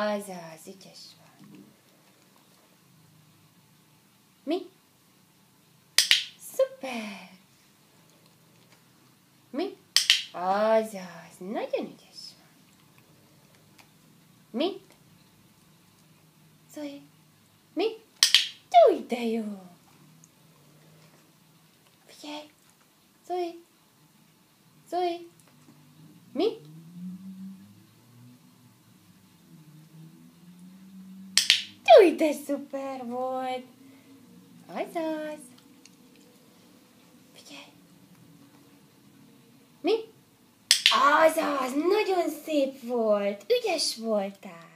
Azaz, ügyes vagy. Mi? Szuper! Mi? Azaz, nagyon ügyes vagy. Mi? Zoe? Mi? Túj, de jó! Figyelj! Zoe? Zoe? Mi? Túj, de szuper volt! Azaz! Figyelj! Mi? Azaz! Nagyon szép volt! Ügyes voltál!